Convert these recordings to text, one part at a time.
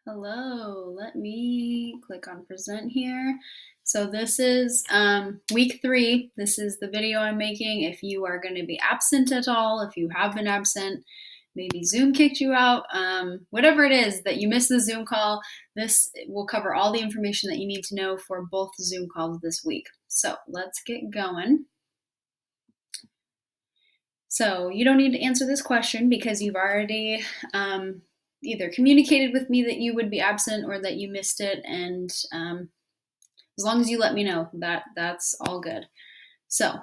Hello, let me click on present here. So this is week 3. This is the video I'm making. If you are going to be absent at all, if you have been absent, maybe Zoom kicked you out, whatever it is that you missed the Zoom call, this will cover all the information that you need to know for both Zoom calls this week. So let's get going. So you don't need to answer this question because you've already either communicated with me that you would be absent or that you missed it, and as long as you let me know, that's all good. So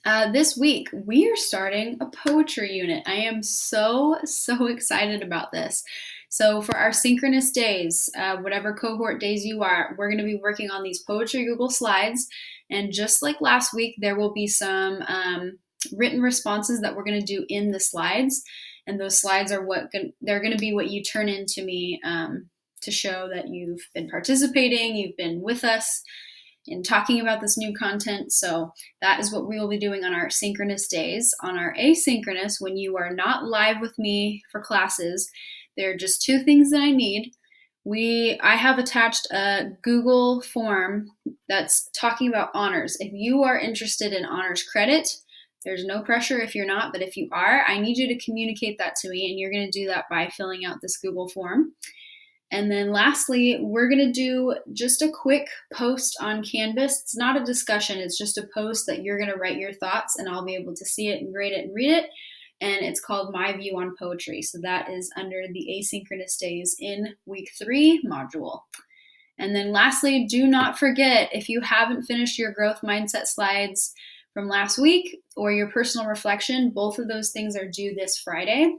this week we are starting a poetry unit. I am so excited about this. So for our synchronous days, whatever cohort days you are, we're going to be working on these poetry Google slides, and just like last week, there will be some written responses that we're going to do in the slides, and those slides are they're going to be what you turn in to me to show that you've been participating, you've been with us in talking about this new content. So that is what we will be doing on our synchronous days. On our asynchronous, when you are not live with me for classes, there are just 2 things that I need. I have attached a Google form that's talking about honors. If you are interested in honors credit, there's no pressure if you're not, but if you are, I need you to communicate that to me, and you're going to do that by filling out this Google form. And then lastly, we're going to do just a quick post on Canvas. It's not a discussion, it's just a post that you're going to write your thoughts, and I'll be able to see it and grade it and read it. And it's called My View on Poetry. So that is under the asynchronous days in week 3 module. And then lastly, do not forget, if you haven't finished your growth mindset slides from last week or your personal reflection, both of those things are due this Friday.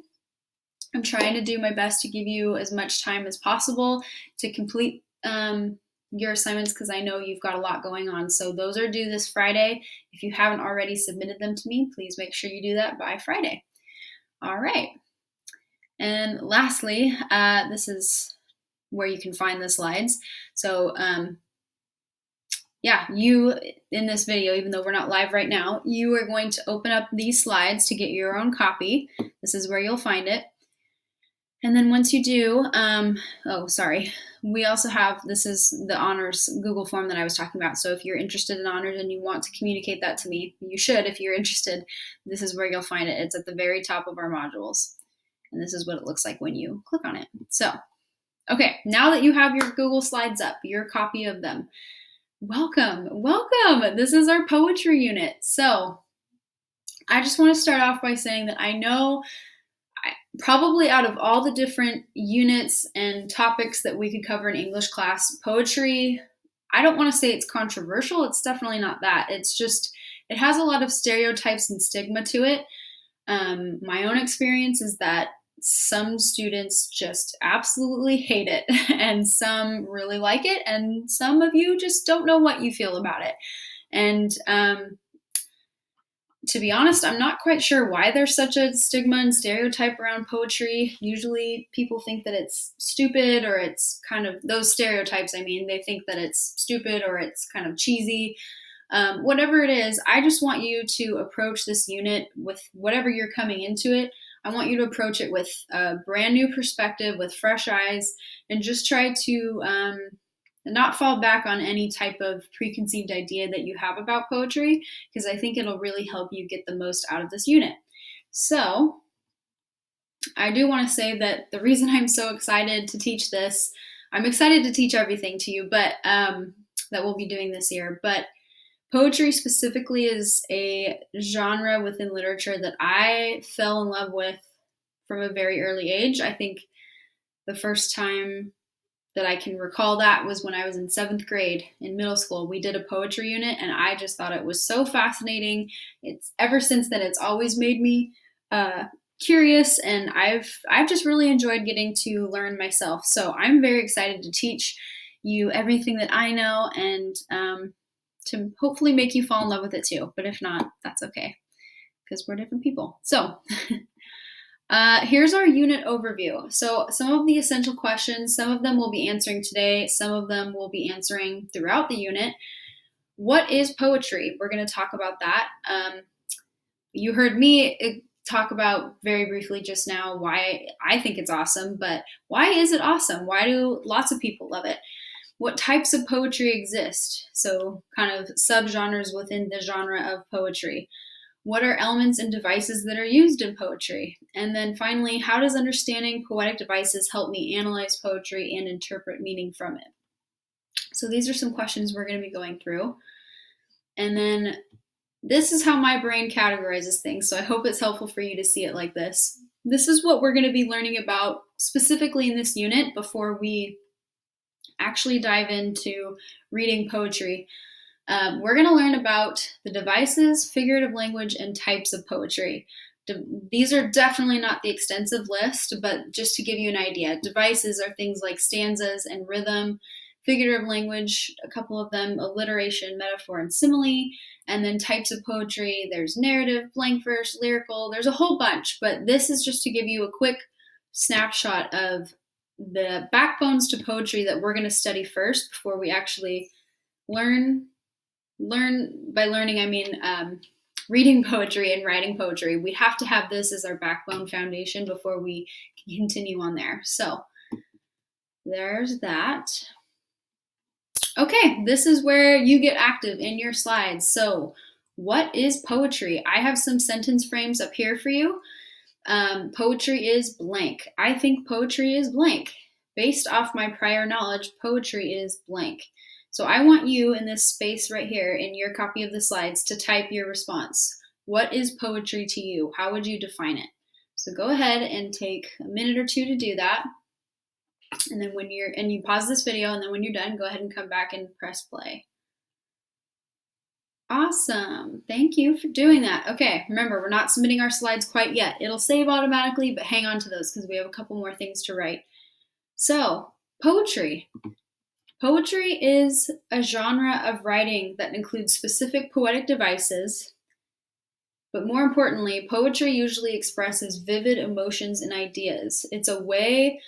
I'm trying to do my best to give you as much time as possible to complete your assignments, because I know you've got a lot going on. So those are due this Friday. If you haven't already submitted them to me, please make sure you do that by Friday. All right. And lastly, this is where you can find the slides. So you, in this video, even though we're not live right now, you are going to open up these slides to get your own copy. This is where you'll find it. And then once you do, we also have, this is the honors Google form that I was talking about. So if you're interested in honors and you want to communicate that to me, you should. If you're interested, this is where you'll find it. It's at the very top of our modules. And this is what it looks like when you click on it. So, okay, now that you have your Google slides up, your copy of them, welcome. This is our poetry unit. So I just want to start off by saying that I know probably out of all the different units and topics that we could cover in English class, poetry, I don't want to say it's controversial. It's definitely not that. It's just, it has a lot of stereotypes and stigma to it. My own experience is that some students just absolutely hate it, and some really like it, and some of you just don't know what you feel about it. And to be honest, I'm not quite sure why there's such a stigma and stereotype around poetry. Usually people think that it's stupid, or it's kind of, those stereotypes, I mean, they think that it's stupid or it's kind of cheesy. Whatever it is, I just want you to approach this unit with whatever you're coming into it. I want you to approach it with a brand new perspective, with fresh eyes, and just try to not fall back on any type of preconceived idea that you have about poetry, because I think it'll really help you get the most out of this unit. So I do want to say that the reason I'm so excited to teach this, I'm excited to teach everything to you, but that we'll be doing this year, but poetry specifically is a genre within literature that I fell in love with from a very early age. I think the first time that I can recall that was when I was in 7th grade in middle school. We did a poetry unit, and I just thought it was so fascinating. It's ever since then, it's always made me curious, and I've just really enjoyed getting to learn myself. So I'm very excited to teach you everything that I know, and to hopefully make you fall in love with it too. But if not, that's okay, because we're different people. So here's our unit overview. So some of the essential questions, some of them we'll be answering today, some of them we'll be answering throughout the unit. What is poetry? We're going to talk about that. You heard me talk about very briefly just now why I think it's awesome, but why is it awesome? Why do lots of people love it? What types of poetry exist? So, kind of subgenres within the genre of poetry. What are elements and devices that are used in poetry? And then finally, how does understanding poetic devices help me analyze poetry and interpret meaning from it? So, these are some questions we're going to be going through. And then this is how my brain categorizes things, so I hope it's helpful for you to see it like this. This is what we're going to be learning about specifically in this unit before we actually dive into reading poetry. We're going to learn about the devices, figurative language, and types of poetry. These are definitely not the extensive list, but just to give you an idea, devices are things like stanzas and rhythm, figurative language, a couple of them, alliteration, metaphor, and simile, and then types of poetry, there's narrative, blank verse, lyrical, there's a whole bunch, but this is just to give you a quick snapshot of the backbones to poetry that we're going to study first before we actually learn. By learning, I mean reading poetry and writing poetry. We have to have this as our backbone foundation before we can continue on there. So there's that. Okay, this is where you get active in your slides. So what is poetry? I have some sentence frames up here for you. Poetry is blank. I think poetry is blank. Based off my prior knowledge, poetry is blank. So I want you in this space right here in your copy of the slides to type your response. What is poetry to you? How would you define it? So go ahead and take a minute or two to do that. And then you pause this video, and then when you're done, go ahead and come back and press play. Awesome. Thank you for doing that. Okay, remember, we're not submitting our slides quite yet. It'll save automatically, but hang on to those because we have a couple more things to write. So, poetry. Poetry is a genre of writing that includes specific poetic devices, but more importantly, poetry usually expresses vivid emotions and ideas. It's a way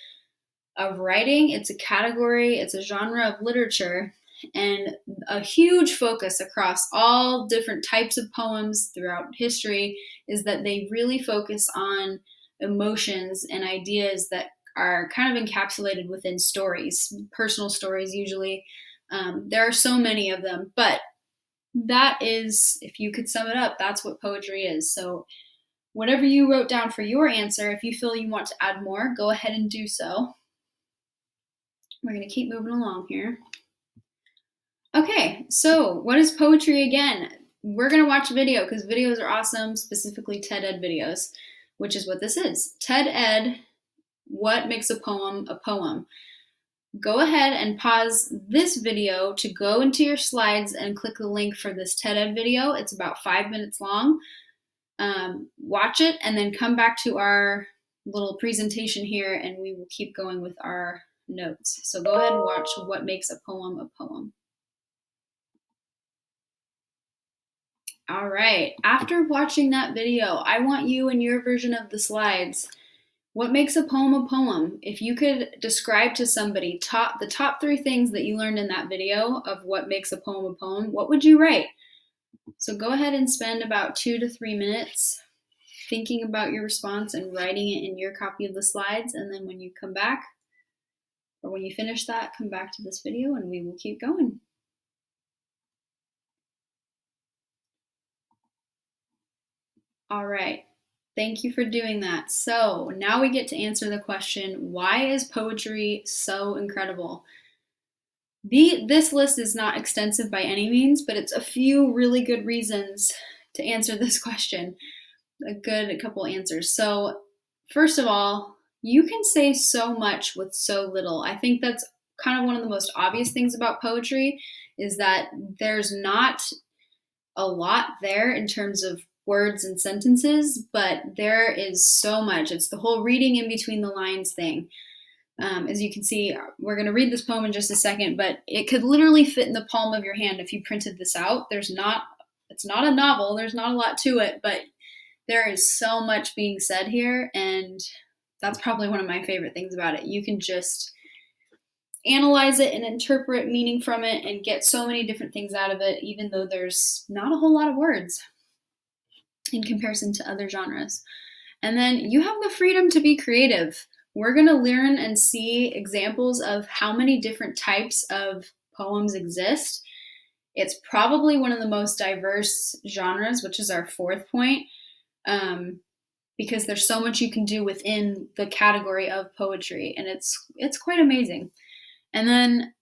of writing, it's a category, it's a genre of literature, and a huge focus across all different types of poems throughout history is that they really focus on emotions and ideas that are kind of encapsulated within stories, personal stories usually. There are so many of them, but that is, if you could sum it up, that's what poetry is. So whatever you wrote down for your answer, if you feel you want to add more, go ahead and do so. We're going to keep moving along here. Okay, so what is poetry again? We're going to watch a video because videos are awesome, specifically TED Ed videos, which is what this is. TED Ed, what makes a poem a poem? Go ahead and pause this video to go into your slides and click the link for this TED Ed video. It's about 5 minutes long. Watch it and then come back to our little presentation here and we will keep going with our notes. So go ahead and watch what makes a poem a poem. All right, after watching that video, I want you in your version of the slides, what makes a poem a poem? If you could describe to somebody the top 3 things that you learned in that video of what makes a poem, what would you write? So go ahead and spend about 2 to 3 minutes thinking about your response and writing it in your copy of the slides. And then when you come back, or when you finish that, come back to this video and we will keep going. All right, thank you for doing that. So now we get to answer the question, why is poetry so incredible? This list is not extensive by any means, but it's a few really good reasons to answer this question. A couple answers. So first of all, you can say so much with so little. I think that's kind of one of the most obvious things about poetry is that there's not a lot there in terms of words and sentences, but there is so much. It's the whole reading in between the lines thing. As you can see, we're going to read this poem in just a second, but it could literally fit in the palm of your hand if you printed this out. It's not a novel. There's not a lot to it, but there is so much being said here, and that's probably one of my favorite things about it. You can just analyze it and interpret meaning from it and get so many different things out of it, even though there's not a whole lot of words in comparison to other genres. And then you have the freedom to be creative. We're going to learn and see examples of how many different types of poems exist. It's probably one of the most diverse genres, which is our fourth point, because there's so much you can do within the category of poetry, and it's quite amazing. And then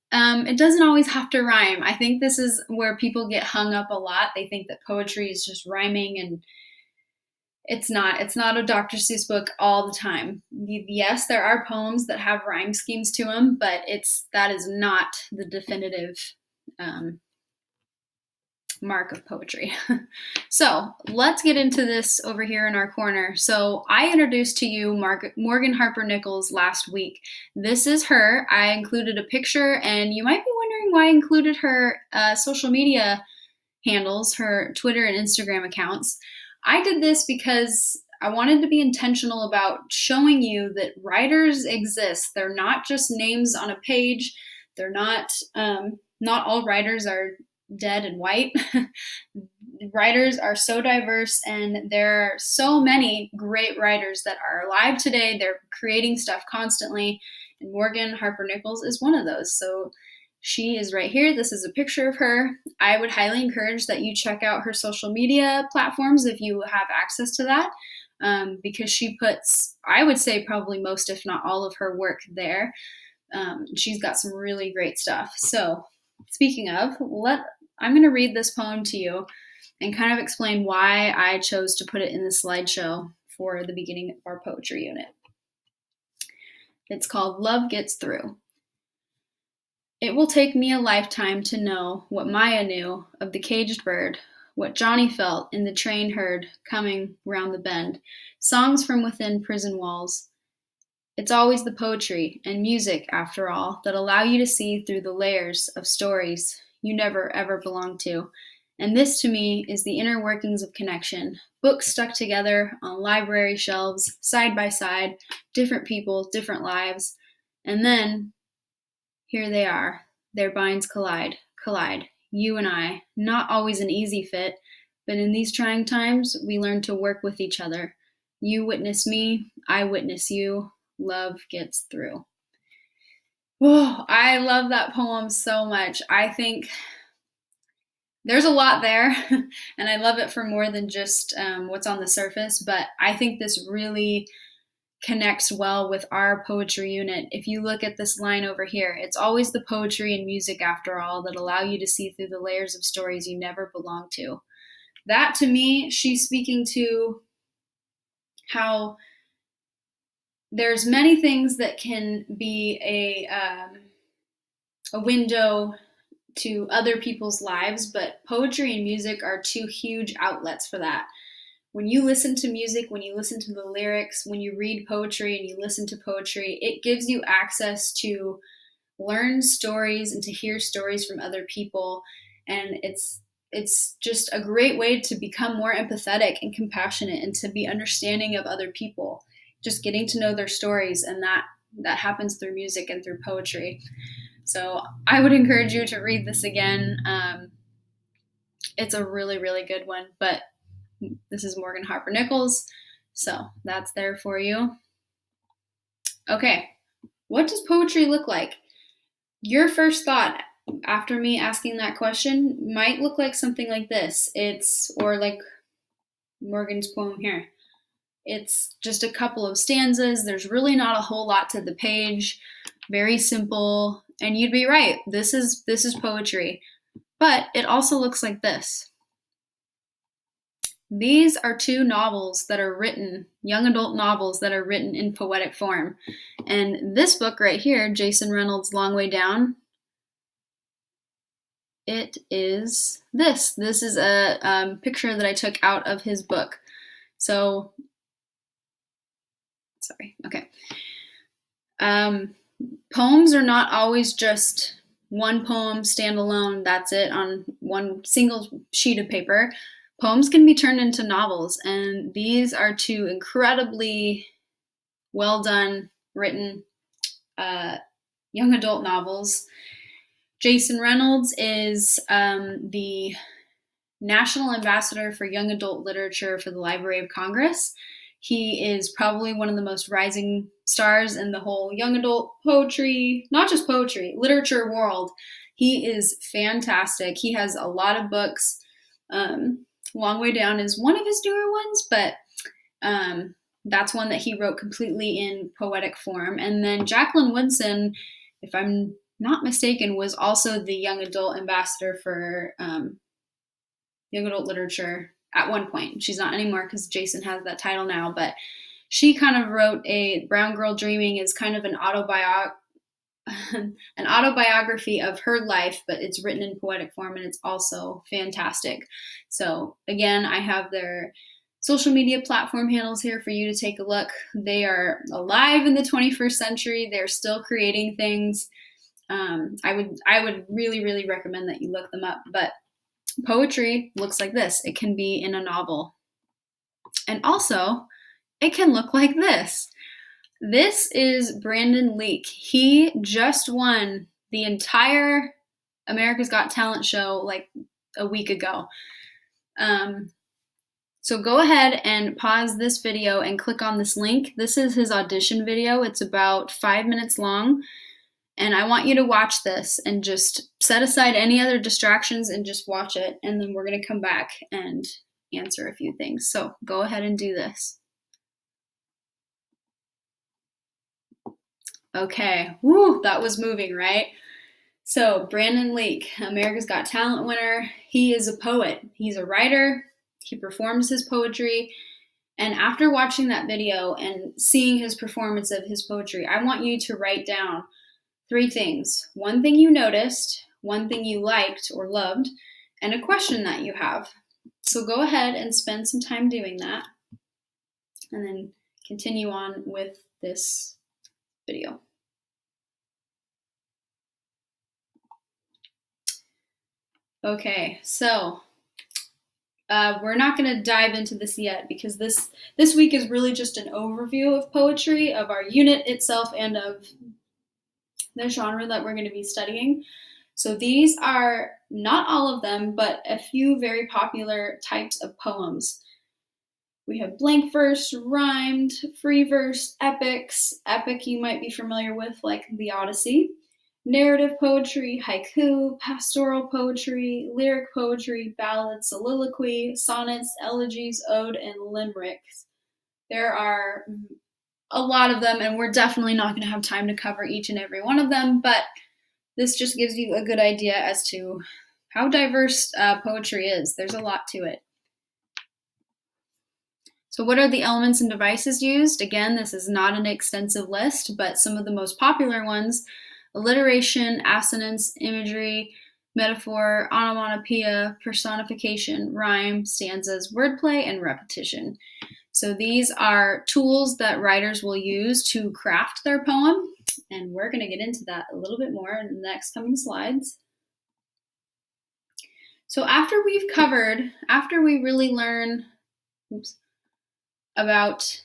it doesn't always have to rhyme. I think this is where people get hung up a lot. They think that poetry is just rhyming, and it's not. It's not a Dr. Seuss book all the time. Yes, there are poems that have rhyme schemes to them, but that is not the definitive mark of poetry. So let's get into this over here in our corner. So I introduced to you Morgan Harper Nichols last week. This is her. I included a picture, and you might be wondering why I included her social media handles, her Twitter and Instagram accounts. I did this because I wanted to be intentional about showing you that writers exist. They're not just names on a page. They're not all writers are dead and white. Writers are so diverse, and there are so many great writers that are alive today. They're creating stuff constantly, and Morgan Harper Nichols is one of those. So she is right here. This is a picture of her. I would highly encourage that you check out her social media platforms if you have access to that, because she puts, I would say, probably most, if not all, of her work there. She's got some really great stuff. So speaking of, I'm going to read this poem to you and kind of explain why I chose to put it in the slideshow for the beginning of our poetry unit. It's called Love Gets Through. It will take me a lifetime to know what Maya knew of the caged bird, what Johnny felt in the train heard coming round the bend, songs from within prison walls. It's always the poetry and music, after all, that allow you to see through the layers of stories you never ever belonged to. And this, to me, is the inner workings of connection. Books stuck together on library shelves, side by side, different people, different lives. And then, here they are. Their minds collide. You and I, not always an easy fit, but in these trying times, we learn to work with each other. You witness me, I witness you. Love gets through. Oh, I love that poem so much. I think there's a lot there, and I love it for more than just what's on the surface, but I think this really connects well with our poetry unit. If you look at this line over here, it's always the poetry and music, after all, that allow you to see through the layers of stories you never belonged to. That, to me, she's speaking to how there's many things that can be a window to other people's lives, but poetry and music are two huge outlets for that. When you listen to music, when you listen to the lyrics, when you read poetry and you listen to poetry, it gives you access to learn stories and to hear stories from other people. And it's just a great way to become more empathetic and compassionate and to be understanding of other people, just getting to know their stories. And that happens through music and through poetry. So I would encourage you to read this again. It's a really, really good one, but this is Morgan Harper Nichols, so that's there for you. Okay, what does poetry look like? Your first thought after me asking that question might look like something like this. Or like Morgan's poem here. It's just a couple of stanzas. There's really not a whole lot to the page. Very simple, and you'd be right. This is poetry, but it also looks like this. These are two novels that are written, young adult novels that are written in poetic form. And this book right here, Jason Reynolds' Long Way Down, it is this. This is a picture that I took out of his book. So, sorry, okay. Poems are not always just one poem standalone, that's it, on one single sheet of paper. Poems can be turned into novels, and these are two incredibly well done, written young adult novels. Jason Reynolds is the National Ambassador for Young Adult Literature for the Library of Congress. He is probably one of the most rising stars in the whole young adult poetry, not just poetry, literature world. He is fantastic. He has a lot of books. Long Way Down is one of his newer ones, but that's one that he wrote completely in poetic form. And then Jacqueline Woodson, if I'm not mistaken, was also the young adult ambassador for young adult literature at one point. She's not anymore because Jason has that title now, but she kind of wrote a Brown Girl Dreaming is kind of an autobiography of her life, but it's written in poetic form and it's also fantastic. So again, I have their social media platform handles here for you to take a look. They are alive in the 21st century. They're still creating things. I would really, really recommend that you look them up. But poetry looks like this. It can be in a novel. And also, it can look like this. This is Brandon Leake. He just won the entire America's Got Talent show like a week ago. So go ahead and pause this video and click on this link. This is his audition video. It's about 5 minutes long. And I want you to watch this and just set aside any other distractions and just watch it. And then we're going to come back and answer a few things. So go ahead and do this. Okay. Woo, that was moving, right? So Brandon Leake, America's Got Talent winner. He is a poet. He's a writer. He performs his poetry. And after watching that video and seeing his performance of his poetry, I want you to write down 3 things. One thing you noticed, one thing you liked or loved, and a question that you have. So go ahead and spend some time doing that, and then continue on with this video. Okay, so we're not going to dive into this yet because this week is really just an overview of poetry, of our unit itself, and of the genre that we're going to be studying. So these are not all of them, but a few very popular types of poems. We have blank verse, rhymed, free verse, epics. Epic you might be familiar with, like the Odyssey. Narrative poetry, haiku, pastoral poetry, lyric poetry, ballad, soliloquy, sonnets, elegies, ode, and limericks. There are a lot of them, and we're definitely not going to have time to cover each and every one of them, but this just gives you a good idea as to how diverse poetry is. There's a lot to it. So what are the elements and devices used? Again, this is not an extensive list, but some of the most popular ones: alliteration, assonance, imagery, metaphor, onomatopoeia, personification, rhyme, stanzas, wordplay, and repetition. So these are tools that writers will use to craft their poem, and we're going to get into that a little bit more in the next coming slides. So after we really learn about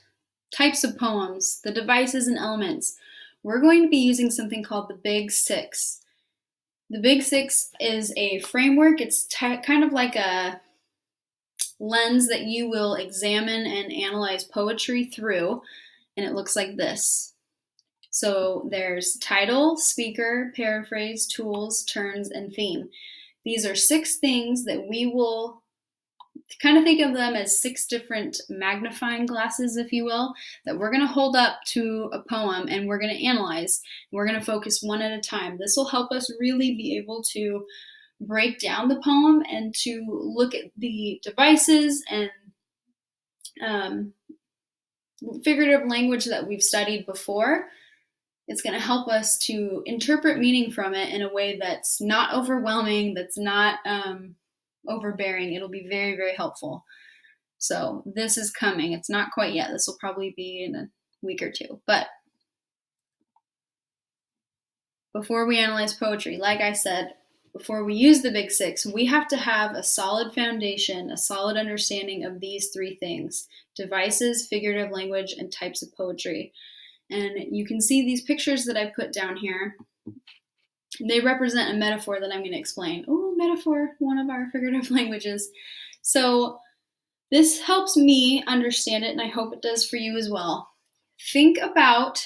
types of poems, the devices and elements, we're going to be using something called the Big Six. The Big Six is a framework. It's kind of like a lens that you will examine and analyze poetry through, and it looks like this. So there's title, speaker, paraphrase, tools, turns, and theme. These are 6 things that we will kind of think of them as 6 different magnifying glasses, if you will, that we're going to hold up to a poem and we're going to analyze. We're going to focus one at a time. This will help us really be able to break down the poem and to look at the devices and figurative language that we've studied before. It's going to help us to interpret meaning from it in a way that's not overwhelming, that's not overbearing. It'll be very, very helpful. So this is coming. It's not quite yet. This will probably be in a week or 2. But before we analyze poetry, like I said, before we use the Big Six, we have to have a solid foundation, a solid understanding of these 3 things: devices, figurative language, and types of poetry. And you can see these pictures that I put down here. They represent a metaphor that I'm going to explain. Oh, metaphor, one of our figurative languages. So This helps me understand it, and I hope it does for you as well. Think about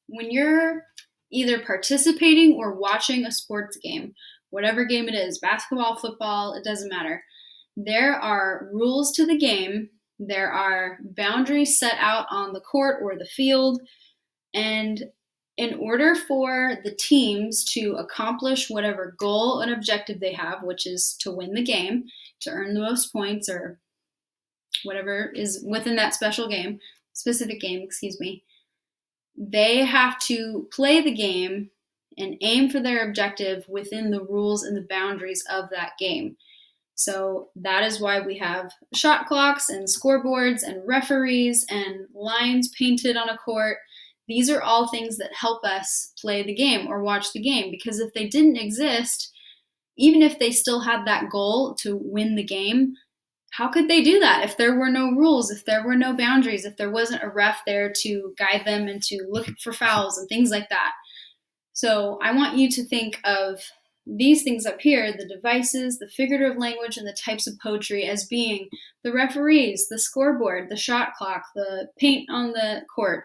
when you're either participating or watching a sports game, whatever game it is, basketball, football, it doesn't matter. There are rules to the game, there are boundaries set out on the court or the field, and in order for the teams to accomplish whatever goal and objective they have, which is to win the game, to earn the most points or whatever is within that specific game, excuse me, they have to play the game and aim for their objective within the rules and the boundaries of that game. So that is why we have shot clocks and scoreboards and referees and lines painted on a court. These are all things that help us play the game or watch the game, because if they didn't exist, even if they still had that goal to win the game, how could they do that if there were no rules, if there were no boundaries, if there wasn't a ref there to guide them and to look for fouls and things like that? So I want you to think of these things up here, the devices, the figurative language, and the types of poetry as being the referees, the scoreboard, the shot clock, the paint on the court.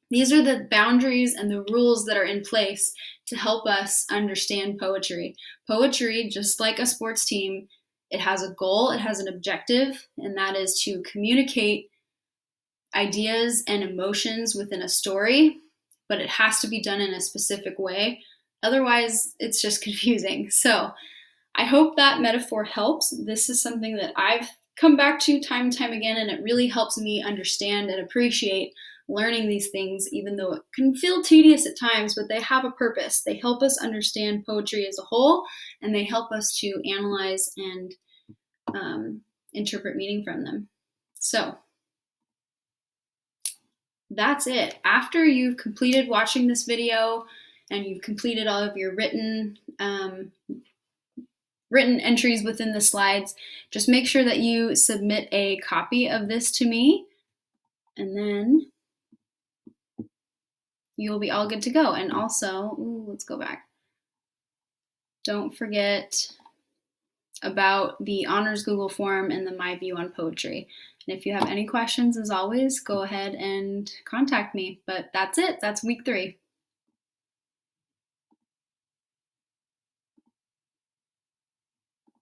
These are the boundaries and the rules that are in place to help us understand poetry. Poetry, just like a sports team, it has a goal, it has an objective, and that is to communicate ideas and emotions within a story, but it has to be done in a specific way. Otherwise, it's just confusing. So I hope that metaphor helps. This is something that I've come back to time and time again, and it really helps me understand and appreciate learning these things, even though it can feel tedious at times, but they have a purpose. They help us understand poetry as a whole, and they help us to analyze and interpret meaning from them. So that's it. After you've completed watching this video and you've completed all of your written entries within the slides, just make sure that you submit a copy of this to me, and then you'll be all good to go. And also, let's go back. Don't forget about the honors Google form and the My View on Poetry. And if you have any questions, as always, go ahead and contact me. But that's it. That's week 3.